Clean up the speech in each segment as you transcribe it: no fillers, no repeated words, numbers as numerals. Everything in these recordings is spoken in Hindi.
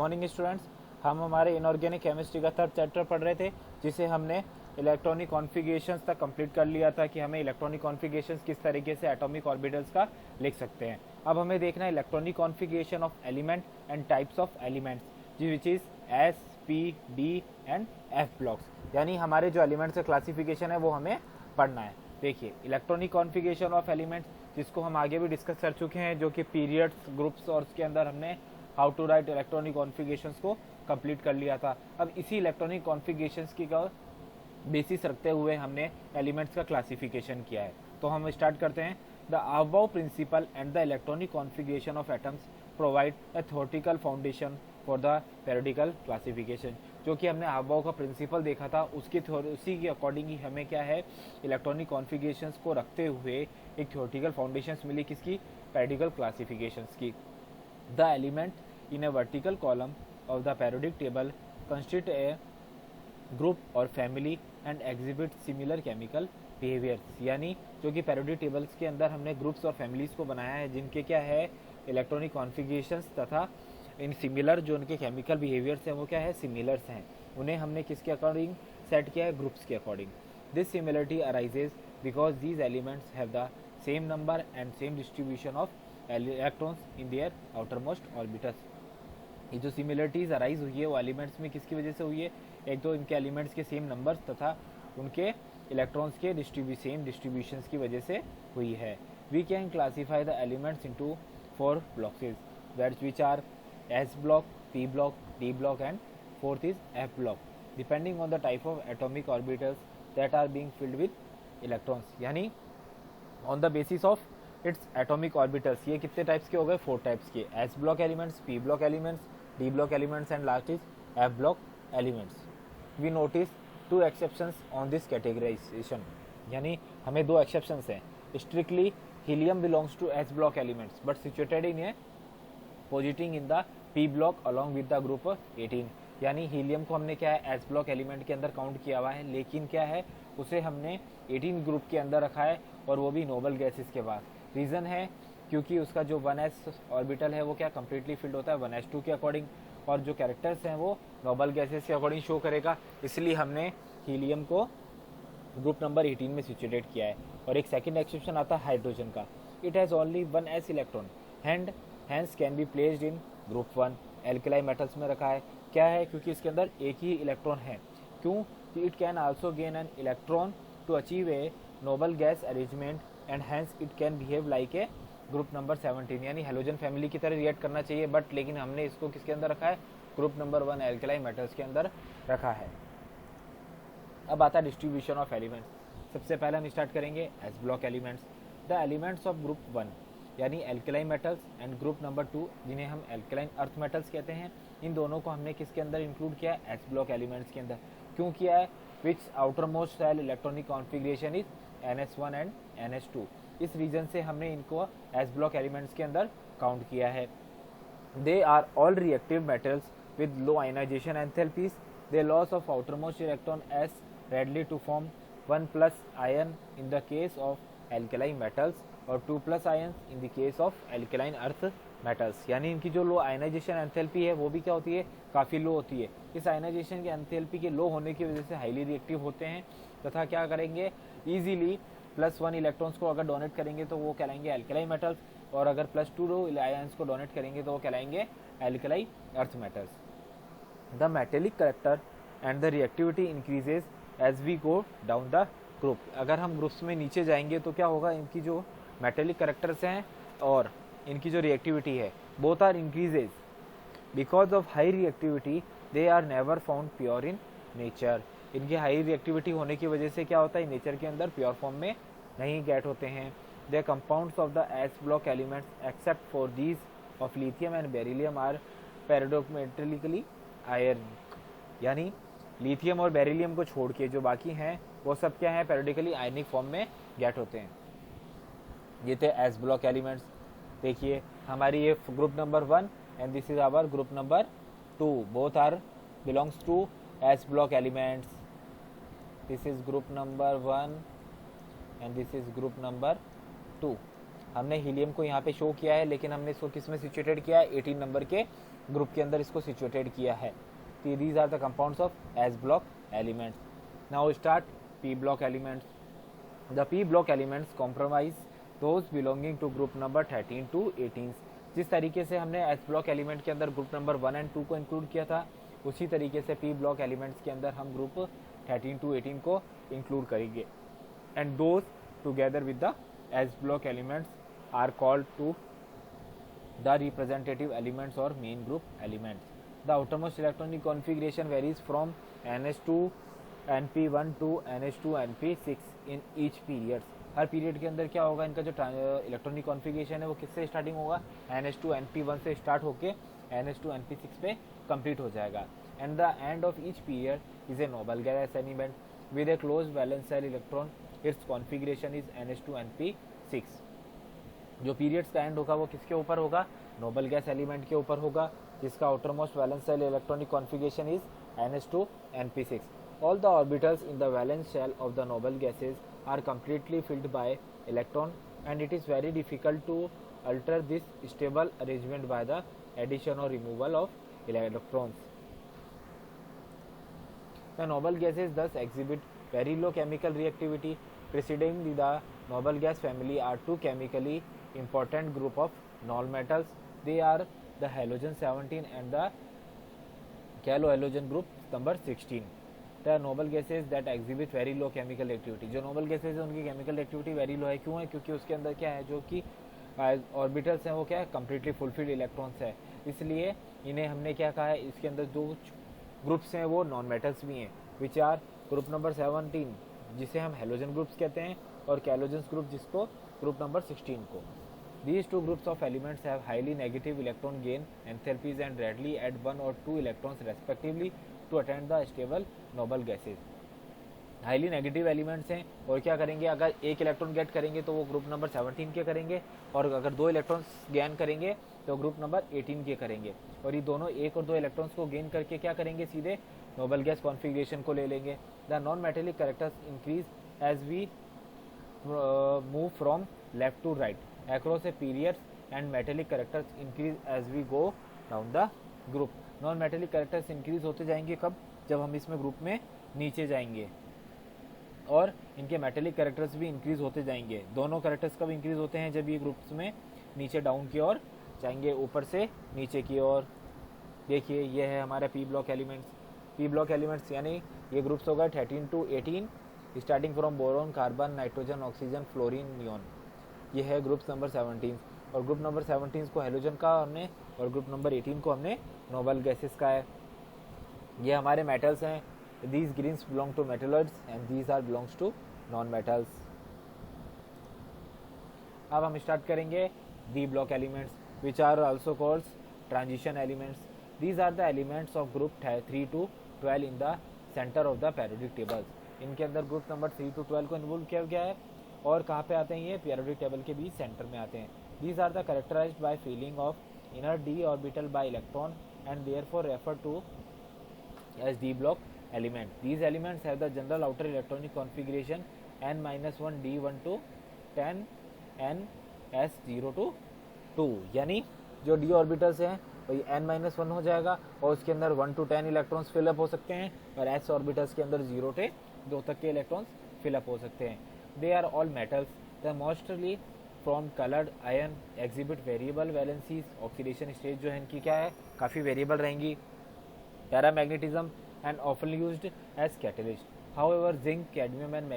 Morning students. हम हमारे इनऑर्गेनिक केमिस्ट्री का थर्ड चैप्टर पढ़ रहे थे, जिसे हमने इलेक्ट्रॉनिक कॉन्फ़िगरेशंस तक कंप्लीट कर लिया था कि हमें इलेक्ट्रॉनिक कॉन्फ़िगरेशंस किस तरीके से एटॉमिक ऑर्बिटल्स का लिख सकते हैं। अब हमें देखना है electronic configuration of element and types of elements which is S, p, d and F blocks. यानी हमारे जो एलिमेंट्स का क्लासिफिकेशन है वो हमें पढ़ना है। देखिए, इलेक्ट्रॉनिक कॉन्फ़िगरेशन ऑफ एलिमेंट्स, जिसको हम आगे भी डिस्कस कर चुके हैं, जो कि पीरियड्स, ग्रुप्स और उसके अंदर हमने how to write electronic configurations को कंप्लीट कर लिया था। अब इसी इलेक्ट्रॉनिक कॉन्फ़िगरेशंस की का बेसिस रखते हुए हमने एलिमेंट्स का क्लासिफिकेशन किया है। तो हम स्टार्ट करते हैं। The above principle and the electronic configuration of atoms provide a theoretical foundation for the periodical classification. जो कि हमने अबव का प्रिंसिपल देखा था, उसी के अकॉर्डिंग ही हमें क्या है, इलेक्ट्रॉनिक कॉन्फ़िगरेशंस को रखते हुए एक थ्योरेटिकल फाउंडेशंस मिली, किसकी, पेरियोडिकल क्लासिफिकेशंस की। The element in a vertical column of the periodic table constitute a group और family and exhibit similar chemical behaviours. यानी जो कि पेरियोडिक टेबल्स के अंदर हमने ग्रुप्स और फैमिलीज को बनाया है, जिनके क्या है, इलेक्ट्रॉनिक कॉन्फ़िगरेशंस तथा इन सिमिलर जो उनके केमिकल बिहेवियर्स हैं वो क्या है, सिमिलर्स हैं। उन्हें हमने किसके अकॉर्डिंग सेट किया है, ग्रुप्स के according. This similarity arises because these elements have the same number and same distribution of electrons in their outermost orbitals. ये जो सिमिलरिटीज अराइज हुई है वो एलिमेंट्स में किसकी वजह से हुई है, एक तो इनके एलिमेंट्स के सेम नंबर्स तथा उनके इलेक्ट्रॉन्स के सेम डिस्ट्रीब्यूशंस की वजह से हुई है। We can classify the elements into 4 blocks which are S block, P block, D block and fourth is F block, depending on the type of atomic orbitals that are being filled with electrons। यानी on the basis of its atomic orbitals, ये कितने टाइप्स के हो गए, 4 टाइप्स के, S block elements, P block elements, D block elements and last is F block elements। We notice 2 exceptions on this categorization। यानी हमें 2 exceptions हैं। Strictly helium belongs to S block elements but situated in a positing in the P block along with the group 18। यानी हीलियम को हमने क्या है, एस ब्लॉक एलिमेंट के अंदर काउंट किया हुआ है, लेकिन क्या है, उसे हमने 18 ग्रुप के अंदर रखा है, और वो भी नोबल गैसेस के बाद। रीज़न है क्योंकि उसका जो 1s ऑर्बिटल है वो क्या कंप्लीटली फिल्ड होता है 1s2 के अकॉर्डिंग, और जो कैरेक्टर्स हैं वो नोबल गैसेस के अकॉर्डिंग शो करेगा, इसलिए हमने हीलियम को ग्रुप नंबर 18 में सिचुएटेड किया है। और एक सेकेंड एक्सेप्शन आता है हाइड्रोजन का। It has only 1s electron and hence can be placed in group 1। Alkali metals में रखा है, क्या है, क्योंकि इसके अंदर एक ही इलेक्ट्रॉन है। क्यों, it can also gain an electron to achieve a noble gas arrangement and hence it can behave like a group number 17। यानी हेलोजन फैमिली की तरह रिएक्ट करना चाहिए, बट लेकिन हमने इसको किसके अंदर रखा है, ग्रुप नंबर 1 एल्कलाई मेटल्स के अंदर रखा है। अब आता है डिस्ट्रीब्यूशन ऑफ एलिमेंट्स। सबसे पहले हम स्टार्ट करेंगे S block elements. The elements of group 1 यानी alkaline metals and group number 2 जिन्हें हम एल्कलाइन अर्थ मेटल्स कहते हैं, इन दोनों को हमने किसके अंदर इंक्लूड किया है, एस ब्लॉक एलिमेंट्स के अंदर। क्यों किया है, which outermost shell electronic configuration is NS1 and NS2। इस रीजन से हमने इनको एस ब्लॉक एलिमेंट्स के अंदर काउंट किया है। They are all reactive metals with low ionization enthalpies. They loss of outermost electron s readily to form 1+ ion in the case of alkaline metals और 2+ ions in the case of alkaline earth metals. यानी इनकी जो लो आयनाइजेशन एंथैल्पी है वो भी क्या होती है, काफ़ी लो होती है। इस आयनाइजेशन की एंथैल्पी के लो होने की वजह से हाईली रिएक्टिव होते हैं तथा क्या करेंगे, ईजीली +1 इलेक्ट्रॉन्स को अगर डोनेट करेंगे तो वो कहलाएंगे एल्कलाइन मेटल्स, और अगर +2 आयंस को डोनेट करेंगे तो वो कहलाएंगे alkaline earth metals. The metallic character and the reactivity increases as we go down the group. अगर हम ग्रुप्स में नीचे जाएंगे तो क्या होगा, इनकी जो मेटेलिक करेक्टर्स हैं और इनकी जो रिएक्टिविटी है, both are increases because of high reactivity. They are never found pure in nature. इनकी हाई रिएक्टिविटी होने की वजह से क्या होता है, नेचर के अंदर प्योर फॉर्म में नहीं गेट होते हैं। The compounds of the S block elements except for these of lithium and beryllium are predominantly आयरन। यानी लिथियम और बेरिलियम को छोड़ के जो बाकी हैं वो सब क्या है, पैरियोडिकली आयनिक फॉर्म में गेट होते हैं। ये थे एस ब्लॉक एलिमेंट्स। देखिए हमारी ये group number 1 and this is our group number 2, both are belongs to s block elements. This is group number 1 and this is group number 2। हमने हीलियम को यहाँ पे शो किया है, लेकिन हमने इसको किस में सिचुएटेड किया है, 18 नंबर के ग्रुप के अंदर इसको सिचुएटेड किया है। तो these are the compounds of s block elements. Now start p block elements. The P block elements compromise those belonging to group number 13 to 18। जिस तरीके से हमने एस ब्लॉक एलिमेंट के अंदर ग्रुप नंबर 1 and 2 को इंक्लूड किया था, उसी तरीके से पी ब्लॉक एलिमेंट्स के अंदर हम ग्रुप 13 to 18 को इंक्लूड करेंगे। And those together with the S block elements are called to the representative elements और main group elements. The outermost electronic configuration varies from NH2 NP1 to NH2 NP6 in each periods. हर पीरियड के अंदर क्या होगा, इनका जो इलेक्ट्रॉनिक कॉन्फ़िगरेशन है वो किससे स्टार्टिंग होगा, NH2 NP1 से स्टार्ट होके NH2 NP6 पे कंप्लीट हो जाएगा। And the end of each period is a noble gas element with a close valence shell electron, its configuration is NH2 NP6। जो पीरियड्स का एंड होगा वो किसके ऊपर होगा, नोबल गैस एलिमेंट के ऊपर होगा, जिसका outermost valence shell electronic configuration is NH2 NP6। All the orbitals in the valence shell of the noble gases are completely filled by electron, and it is very difficult to alter this stable arrangement by the addition or removal of electrons. The noble gases thus exhibit very low chemical reactivity. Preceding the noble gas family are two chemically important group of non-metals. They are the halogen 17 and the halogen group number 16. The noble gases that exhibit very low chemical activity। जो noble gases है उनकी chemical activity very low है, क्यों है, क्योंकि उसके अंदर क्या है, जो कि ऑर्बिटल्स हैं वो क्या है, कम्प्लीटली फुलफिल्ड इलेक्ट्रॉन्स है, इसलिए इन्हें हमने क्या कहा है, इसके अंदर दो ग्रुप्स हैं वो नॉन मेटल्स भी हैं, विच आर ग्रुप नंबर 17 जिसे हम हेलोजन ग्रुप्स कहते हैं, और कैलोजेंस ग्रुप जिसको ग्रुप नंबर 16 को। These two groups of elements have highly negative electron gain enthalpies and readily add 1 or 2 electrons respectively to attain the stable noble gases। Highly negative elements हैं और क्या करेंगे, अगर एक इलेक्ट्रॉन गेट करेंगे तो वो ग्रुप नंबर 17 के करेंगे, और अगर दो इलेक्ट्रॉन्स गेन करेंगे तो ग्रुप नंबर 18 के करेंगे, और ये दोनों एक और दो इलेक्ट्रॉन्स को गेन करके क्या करेंगे, सीधे नोबल गैस कॉन्फ़िगरेशन को ले लेंगे। The non metallic characters increase as we move from left to right across a periods, and metallic characters increase as we go down the group। Non metallic characters increase होते जाएंगे कब, जब हम इसमें ग्रुप में नीचे जाएंगे, और इनके मेटेलिक कैरेक्टर्स भी इंक्रीज होते जाएंगे। दोनों कैरेक्टर्स कब इंक्रीज होते हैं, जब ये ग्रुप्स में नीचे डाउन की ओर जाएंगे, ऊपर से नीचे की ओर। देखिए ये है हमारा P block elements. P block elements यानी ये ग्रुप्स होगा 13 to 18 starting from boron, carbon, nitrogen, oxygen, fluorine, neon. ये है ग्रुप नंबर 17, और ग्रुप नंबर 17 को हेलोजन का हमने, और ग्रुप नंबर 18 को हमने नोबल गैसेस का है। ये हमारे मेटल्स हैं। These greens belong to metalloids and these are belongs to non metals. अब हम स्टार्ट करेंगे d block elements which are also called transition elements. These are the elements of group 3 to 12 in the centre of the periodic tables. इनके अंदर ग्रुप नंबर 3 to 12 को इन्वॉल्व किया गया है, और कहाँ पे आते हैं, ये पीरियोडिक टेबल के बीच सेंटर में आते हैं। These are the characterised by filling of inner d orbital by electron and therefore refer to as d block element. These elements have the general outer electronic configuration n-1 d1 to 10 ns0 to 2, यानी जो डी ऑर्बिटल्स हैं वही n-1 हो जाएगा, और उसके अंदर 1 to 10 इलेक्ट्रॉन्स फिलअप हो सकते हैं, और s ऑर्बिटल्स के अंदर 0 से 2 तक के इलेक्ट्रॉन्स फिलअप हो सकते हैं। They are all metals. The mostly from colored iron exhibit variable valencies। Oxidation stage जो है इनकी क्या है, काफ़ी वेरिएबल रहेंगी। Paramagnetism and often used as catalyst। However, zinc, cadmium and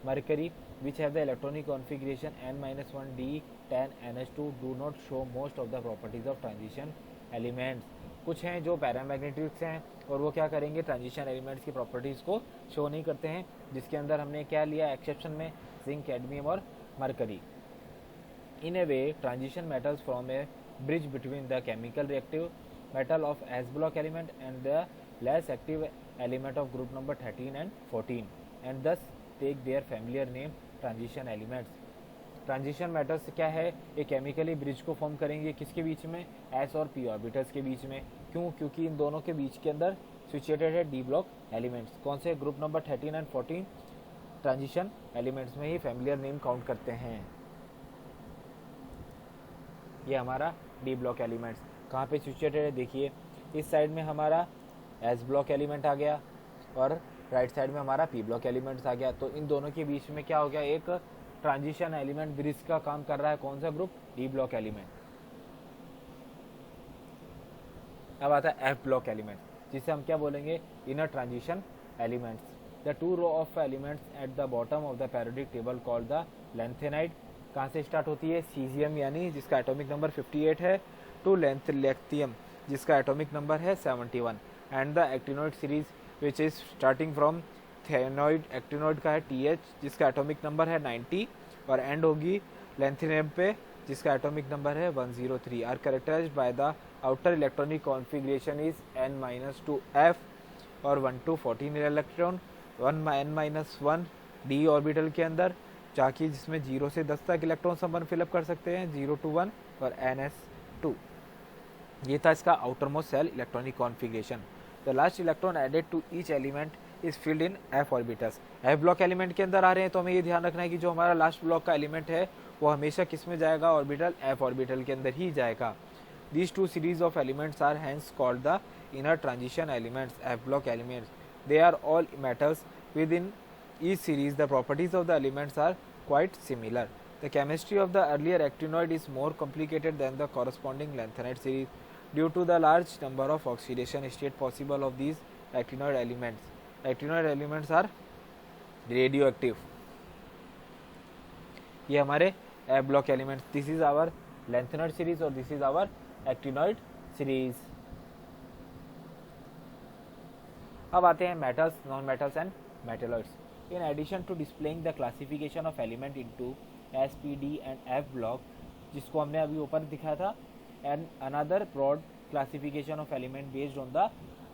mercury which have the electronic configuration n-1 d 10 nh2 do not show most of the properties of transition elements। कुछ हैं जो पैरामैग्नेटिक्स हैं और वो क्या करेंगे, ट्रांजिशन एलिमेंट्स की प्रॉपर्टीज़ को शो नहीं करते हैं, जिसके अंदर हमने क्या लिया एक्सेप्शन में जिंक, कैडमियम और mercury. In A way transition metals form A bridge between the chemical reactive metal of S block element and the less active element of group number 13 and 14 and thus take their familiar name transition elements। Transition metals क्या है, ये केमिकली ब्रिज को फॉर्म करेंगे किसके बीच में, एस और पी ऑर्बिटल्स के बीच में। क्यों, क्योंकि इन दोनों के बीच के अंदर सिचुएटेड है डी ब्लॉक एलिमेंट्स। कौन से, group number 13 and 14 transition elements में ही फैमिलियर नेम काउंट करते हैं। ये हमारा डी ब्लॉक एलिमेंट्स। कहाँ पे सिचुएटेड है, देखिए इस साइड में हमारा एस ब्लॉक एलिमेंट आ गया और राइट साइड में हमारा पी ब्लॉक एलिमेंट्स आ गया। तो इन दोनों के बीच में क्या हो गया, एक ट्रांजिशन एलिमेंट ब्रिज का काम कर रहा है। कौन सा ग्रुप, डी ब्लॉक एलिमेंट। अब आता है एफ ब्लॉक एलिमेंट, जिसे हम क्या बोलेंगे, inner transition elements. The two row of elements at the bottom of the periodic table called the lanthanide. कहाँ से स्टार्ट होती है, सीजियम यानी जिसका एटॉमिक नंबर 58 है, टू लेंथलेक्टियम जिसका एटॉमिक नंबर है 71, and the actinoid series which is starting from thenoid. Actinoid का है TH जिसका एटॉमिक नंबर है 90 और एंड होगी लेंथेनियम पे जिसका एटॉमिक नंबर है 103। Are characterised by the outer electronic configuration is n-2f और 1 to 14 electron, 1n-1 d orbital के अंदर, जाकि जिसमें 0 से 10 तक इलेक्ट्रॉन्स अपन फिलअप कर सकते हैं, 0 to 1 और ns2। ये था इसका outer most shell electronic configuration. The last electron added to each element is filled in f orbitals. F block element के अंदर आ रहे हैं तो हमें ये ध्यान रखना है कि जो हमारा लास्ट ब्लॉक का एलिमेंट है वो हमेशा किस में जाएगा, ऑर्बिटल एफ ऑर्बिटल के अंदर ही जाएगा। These two series of elements are hence called the inner transition elements, F block elements. They are all metals. Within each series, the properties of the elements are quite similar. The chemistry of the earlier actinoid is more complicated than the corresponding lanthanide series due to the large number of oxidation state possible of these actinoid elements. Actinoid elements are radioactive. ये हमारे F block elements. This is our lanthanide series और this is our actinoid series. अब आते हैं metals, non metals and metalloids. In addition to displaying the classification of element into s, p, d and f block, जिसको हमने अभी ऊपर दिखाया था, and another broad classification of element based on the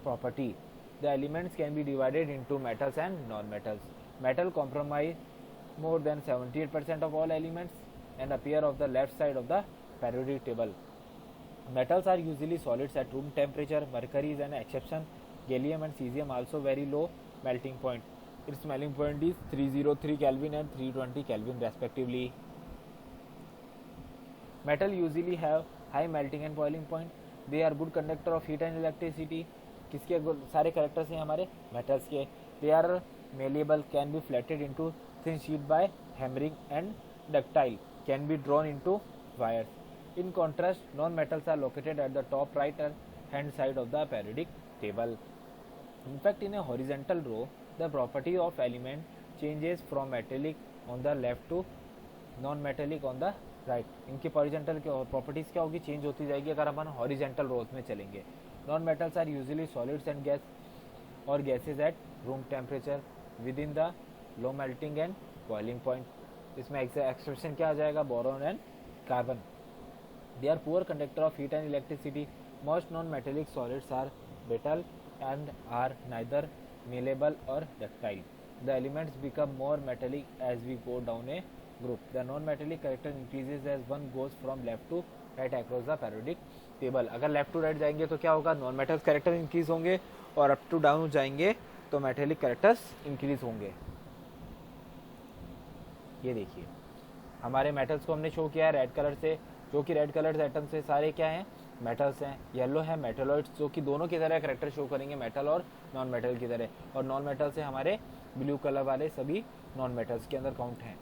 property, the elements can be divided into metals and non metals. Metal compromise more than 78% of all elements and appear of the left side of the periodic table. Metals are usually solids at room temperature. Mercury is an exception. Gallium and cesium also very low melting point. Its melting point is 303 Kelvin and 320 Kelvin respectively. Metal usually have high melting and boiling point. They are good conductor of heat and electricity. किसके सारे कैरेक्टर्स हैं हमारे मेटल्स के। They are malleable, can be flattened into thin sheet by hammering, and ductile, can be drawn into wires. In contrast, non-metals are located at the top right hand side of the periodic table. In fact, in a horizontal row, the property of element changes from metallic on the left to non-metallic on the right. इनकी horizontal properties क्या होगी, चेंज होती जाएगी अगर अपन horizontal rows में चलेंगे। Non-metals are usually solids and gas or gases at room temperature within the low melting and boiling point। इसमें एक्सेप्शन क्या आ जाएगा, boron and carbon. They are poor conductor of heat and electricity. Most non-metallic solids are brittle and are neither malleable or ductile. The elements become more metallic as we go down a group. The non-metallic character increases as one goes from left to right across the periodic table. अगर left to right जाएंगे तो क्या होगा, non-metallic character increase होंगे, और up to down जाएंगे तो metallic characters increase होंगे। ये देखिए हमारे मेटल्स को हमने शो किया है रेड कलर से, जो कि रेड कलर एटम से सारे क्या हैं, मेटल्स हैं। येलो है मेटलॉइड्स, जो कि दोनों की तरह करेक्टर शो करेंगे, मेटल और नॉन मेटल की तरह। और नॉन मेटल से हमारे ब्लू कलर वाले सभी नॉन मेटल्स के अंदर काउंट हैं।